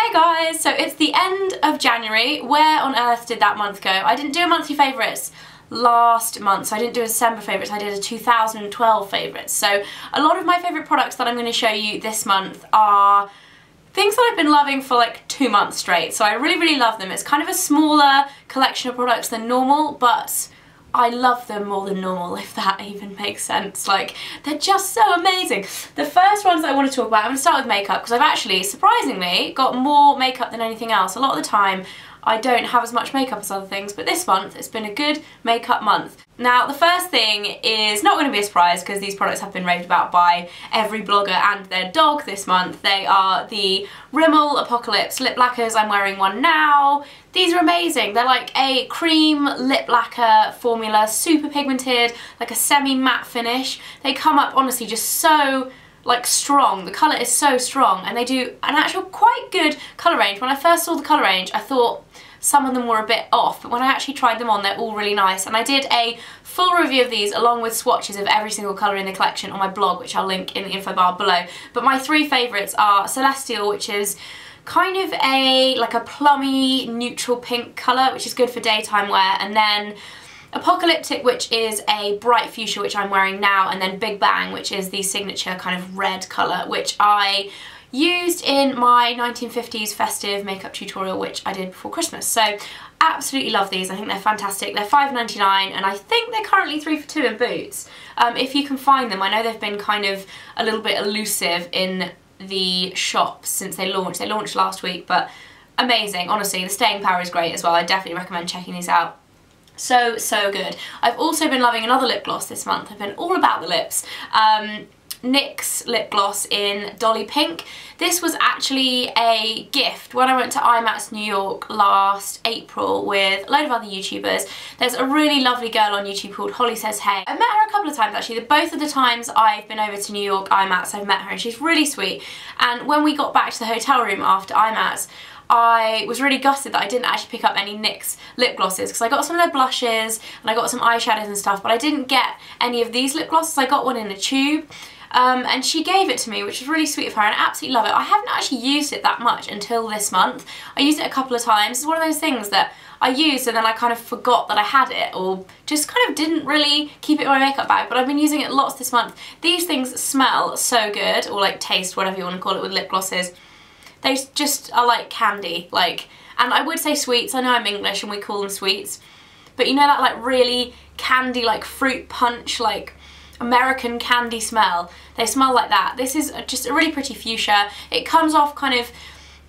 Hey guys, so it's the end of January. Where on earth did that month go? I didn't do a monthly favourites last month, so I didn't do a December favourites, I did a 2012 favourites. So a lot of my favourite products that I'm going to show you this month are things that I've been loving for like 2 months straight. So I really love them. It's kind of a smaller collection of products than normal, but I love them more than normal, if that even makes sense. Like, they're just so amazing. The first ones that I want to talk about, I'm going to start with makeup, because I've actually, surprisingly, got more makeup than anything else. A lot of the time, I don't have as much makeup as other things, but this month, it's been a good makeup month. Now, the first thing is not going to be a surprise, because these products have been raved about by every blogger and their dog this month. They are the Rimmel Apocalips lip lacquers. I'm wearing one now. These are amazing. They're like a cream lip lacquer formula, super pigmented, like a semi-matte finish. They come up, honestly, just so like strong. The colour is so strong, and they do an actual quite good colour range. When I first saw the colour range, I thought some of them were a bit off, but when I actually tried them on, they're all really nice. And I did a full review of these along with swatches of every single colour in the collection on my blog, which I'll link in the info bar below. But my three favourites are Celestial, which is kind of like a plummy neutral pink colour, which is good for daytime wear, and then Apocaliptic, which is a bright fuchsia, which I'm wearing now, and then Big Bang, which is the signature kind of red colour, which I used in my 1950s festive makeup tutorial, which I did before Christmas. So absolutely love these. I think they're fantastic. They're $5.99, and I think they're currently 3 for 2 in Boots. If you can find them. I know they've been kind of a little bit elusive in the shops since they launched. They launched last week, but amazing. Honestly, the staying power is great as well. I definitely recommend checking these out. So good. I've also been loving another lip gloss this month. I've been all about the lips. NYX lip gloss in Dolly Pink. This was actually a gift when I went to IMATS New York last April with a load of other YouTubers. There's a really lovely girl on YouTube called Holly Says Hey. I've met her a couple of times actually. Both of the times I've been over to New York IMATS, I've met her, and she's really sweet. And when we got back to the hotel room after IMATS, I was really gutted that I didn't actually pick up any NYX lip glosses, because I got some of their blushes and I got some eyeshadows and stuff, but I didn't get any of these lip glosses. I got one in a tube. And she gave it to me, which was really sweet of her, and I absolutely love it. I haven't actually used it that much until this month. I used it a couple of times. It's one of those things that I used and then I kind of forgot that I had it, or just kind of didn't really keep it in my makeup bag, but I've been using it lots this month. These things smell so good, or like taste, whatever you want to call it with lip glosses. They just are like candy, like, and I would say sweets. I know I'm English and we call them sweets, but you know that like really candy, like fruit punch, like American candy smell. They smell like that. This is just a really pretty fuchsia. It comes off kind of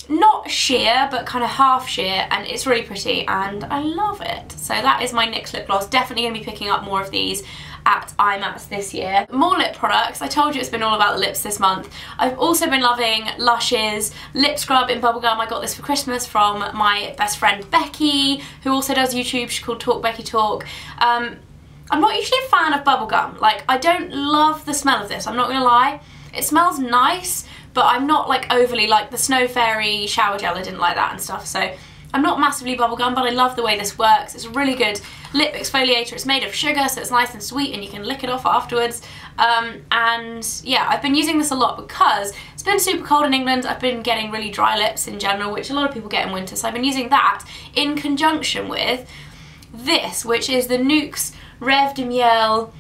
not sheer, but kind of half sheer, and it's really pretty, and I love it. So that is my NYX lip gloss. Definitely going to be picking up more of these at IMATS this year. More lip products. I told you it's been all about the lips this month. I've also been loving Lush's lip scrub in bubblegum. I got this for Christmas from my best friend Becky, who also does YouTube. She's called Talk Becky Talk. I'm not usually a fan of bubblegum. Like, I don't love the smell of this, I'm not gonna lie. It smells nice, but I'm not like overly, like the Snow Fairy shower gel, I didn't like that and stuff, so I'm not massively bubblegum, but I love the way this works. It's a really good lip exfoliator. It's made of sugar, so it's nice and sweet, and you can lick it off afterwards. And yeah, I've been using this a lot because it's been super cold in England. I've been getting really dry lips in general, which a lot of people get in winter, so I've been using that in conjunction with this, which is the NYX Rêve de Miel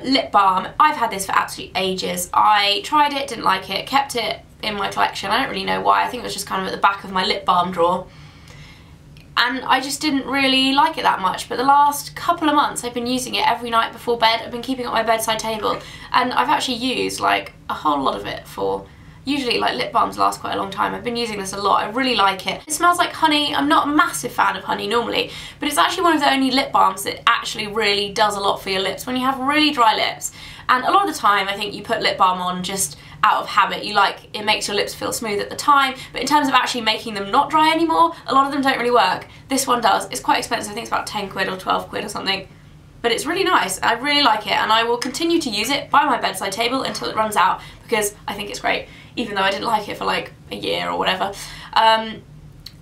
lip balm. I've had this for absolutely ages. I tried it, didn't like it, kept it in my collection. I don't really know why. I think it was just kind of at the back of my lip balm drawer, and I just didn't really like it that much. But the last couple of months I've been using it every night before bed. I've been keeping it on my bedside table, and I've actually used like a whole lot of it for, usually like lip balms last quite a long time. I've been using this a lot. I really like it. It smells like honey. I'm not a massive fan of honey normally, but it's actually one of the only lip balms that actually really does a lot for your lips when you have really dry lips. And a lot of the time I think you put lip balm on just out of habit. You like, it makes your lips feel smooth at the time, but in terms of actually making them not dry anymore, a lot of them don't really work. This one does. It's quite expensive. I think it's about 10 quid or 12 quid or something. But it's really nice. I really like it, and I will continue to use it by my bedside table until it runs out, because I think it's great, even though I didn't like it for like a year or whatever.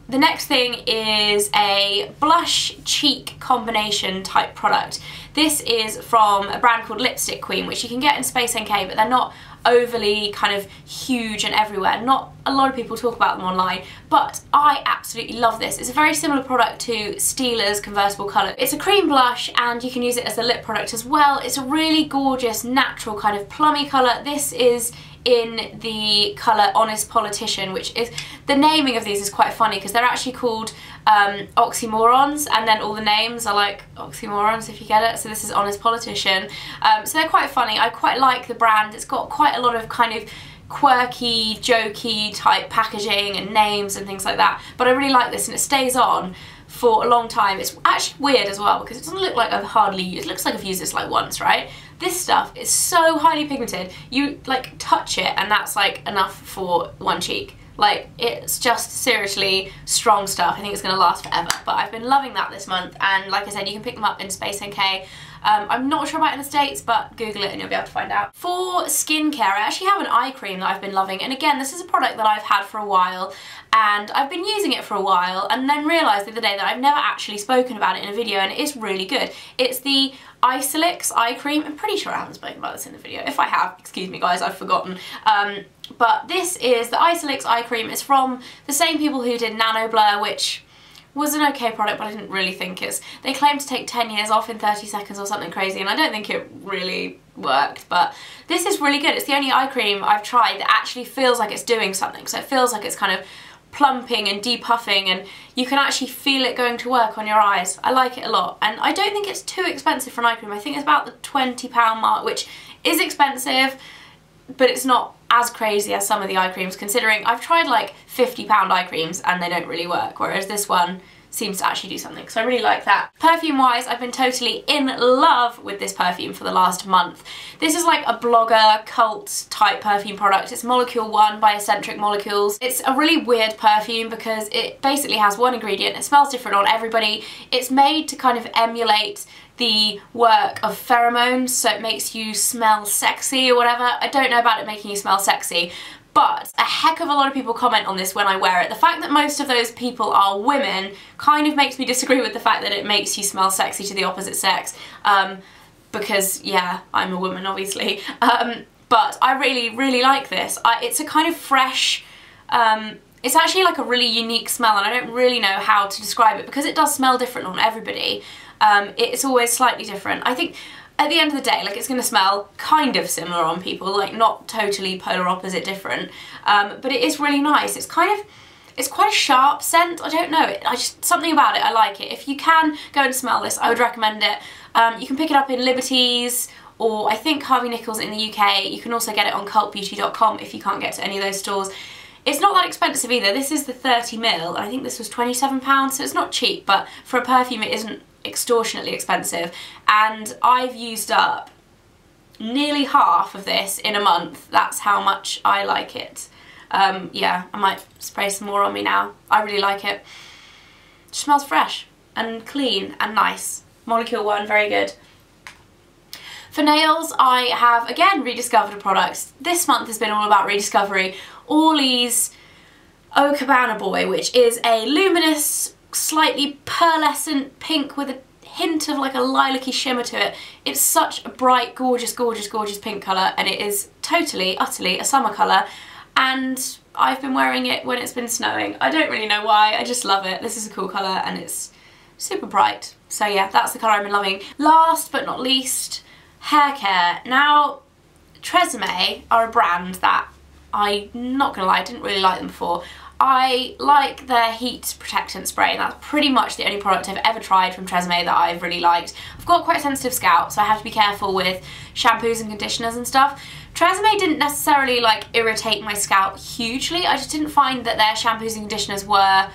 The next thing is a blush cheek combination type product. This is from a brand called Lipstick Queen, which you can get in Space NK, but they're not overly kind of huge and everywhere. Not a lot of people talk about them online, but I absolutely love this. It's a very similar product to Stila's Convertible Colour. It's a cream blush and you can use it as a lip product as well. It's a really gorgeous, natural kind of plummy colour. This is in the colour Honest Politician, which is, the naming of these is quite funny because they're actually called oxymorons, and then all the names are like oxymorons, if you get it. So this is Honest Politician. So they're quite funny. I quite like the brand. It's got quite a lot of kind of quirky, jokey type packaging and names and things like that. But I really like this, and it stays on for a long time. It's actually weird as well because it doesn't look like I've hardly used it. It looks like I've used this like once, right? This stuff is so highly pigmented. You like touch it and that's like enough for one cheek. Like, it's just seriously strong stuff. I think it's going to last forever. But I've been loving that this month, and like I said, you can pick them up in Space NK. I'm not sure about in the States, but Google it and you'll be able to find out. For skincare, I actually have an eye cream that I've been loving, and again, this is a product that I've had for a while, and I've been using it for a while, and then realised the other day that I've never actually spoken about it in a video, and it is really good. It's the Apocalips eye cream. I'm pretty sure I haven't spoken about this in the video. If I have, excuse me guys, I've forgotten. But this is the Apocalips eye cream. It's from the same people who did Nano Blur, which was an okay product, but I didn't really think it's... They claimed to take 10 years off in 30 seconds or something crazy, and I don't think it really worked, but this is really good. It's the only eye cream I've tried that actually feels like it's doing something. So it feels like it's kind of plumping and depuffing, and you can actually feel it going to work on your eyes. I like it a lot, and I don't think it's too expensive for an eye cream. I think it's about the £20 mark, which is expensive, but it's not as crazy as some of the eye creams, considering I've tried like £50 eye creams and they don't really work, whereas this one seems to actually do something, so I really like that. Perfume wise, I've been totally in love with this perfume for the last month. This is like a blogger cult type perfume product. It's Molecule 1 by Eccentric Molecules. It's a really weird perfume because it basically has one ingredient. It smells different on everybody. It's made to kind of emulate the work of pheromones, so it makes you smell sexy or whatever. I don't know about it making you smell sexy, but a heck of a lot of people comment on this when I wear it. The fact that most of those people are women kind of makes me disagree with the fact that it makes you smell sexy to the opposite sex, because yeah, I'm a woman obviously, but I really, really like this. It's a kind of fresh, it's actually like a really unique smell, and I don't really know how to describe it because it does smell different on everybody. It's always slightly different. I think at the end of the day, like, it's going to smell kind of similar on people, like not totally polar opposite different, but it is really nice. It's quite a sharp scent. I don't know, something about it, I like it. If you can go and smell this, I would recommend it. You can pick it up in Liberties, or I think Harvey Nichols in the UK. You can also get it on cultbeauty.com if you can't get to any of those stores. It's not that expensive either. This is the 30ml, and I think this was £27, so it's not cheap, but for a perfume it isn't extortionately expensive, and I've used up nearly half of this in a month. That's how much I like it. Yeah, I might spray some more on me now. I really like it. It smells fresh and clean and nice. Molecule 1, very good. For nails, I have again rediscovered a product. This month has been all about rediscovery. Orly's Eau Cabana Boy, which is a luminous, slightly pearlescent pink with a hint of like a lilac-y shimmer to it. It's such a bright, gorgeous, gorgeous, gorgeous pink colour, and it is totally, utterly a summer colour, and I've been wearing it when it's been snowing. I don't really know why, I just love it. This is a cool colour and it's super bright. So yeah, that's the colour I've been loving. Last but not least, Haircare. Now, Tresemme are a brand that I'm not gonna lie, I didn't really like them before. I like their heat protectant spray, and that's pretty much the only product I've ever tried from Tresemme that I've really liked. I've got quite a sensitive scalp, so I have to be careful with shampoos and conditioners and stuff. Tresemme didn't necessarily like irritate my scalp hugely. I just didn't find that their shampoos and conditioners were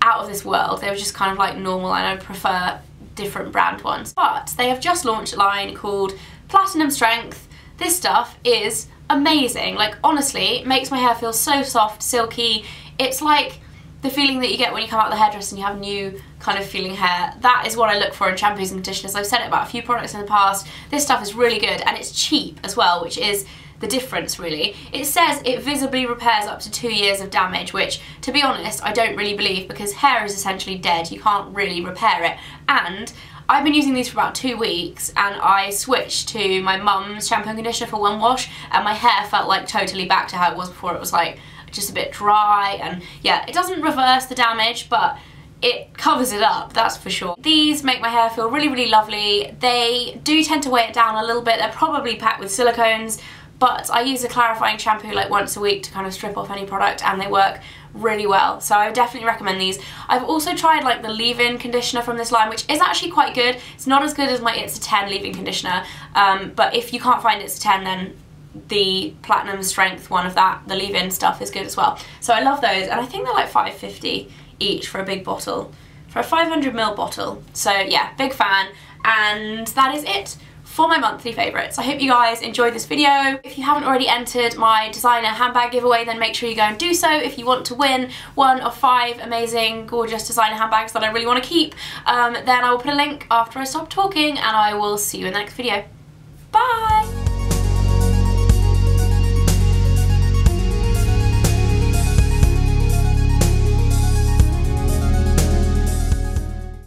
out of this world. They were just kind of like normal, and I prefer different brand ones. But they have just launched a line called Platinum Strength. This stuff is amazing. Like, honestly, it makes my hair feel so soft, silky. It's like the feeling that you get when you come out of the hairdresser and you have new kind of feeling hair. That is what I look for in shampoos and conditioners. I've said it about a few products in the past. This stuff is really good, and it's cheap as well, which is the difference really. It says it visibly repairs up to 2 years of damage, which to be honest I don't really believe, because hair is essentially dead, you can't really repair it. And I've been using these for about 2 weeks and I switched to my mum's shampoo and conditioner for one wash and my hair felt like totally back to how it was before. It was like just a bit dry, and yeah, it doesn't reverse the damage but it covers it up, that's for sure. These make my hair feel really, really lovely. They do tend to weigh it down a little bit. They're probably packed with silicones, but I use a clarifying shampoo like once a week to kind of strip off any product, and they work really well. So I would definitely recommend these. I've also tried like the leave-in conditioner from this line, which is actually quite good. It's not as good as my It's a 10 leave-in conditioner, but if you can't find It's a 10, then the platinum strength one of that, the leave-in stuff, is good as well. So I love those, and I think they're like $5.50 each for a big bottle, for a 500ml bottle. So yeah, big fan, and that is it for my monthly favourites. I hope you guys enjoyed this video. If you haven't already entered my designer handbag giveaway, then make sure you go and do so if you want to win one of 5 amazing, gorgeous designer handbags that I really want to keep. Then I will put a link after I stop talking, and I will see you in the next video. Bye!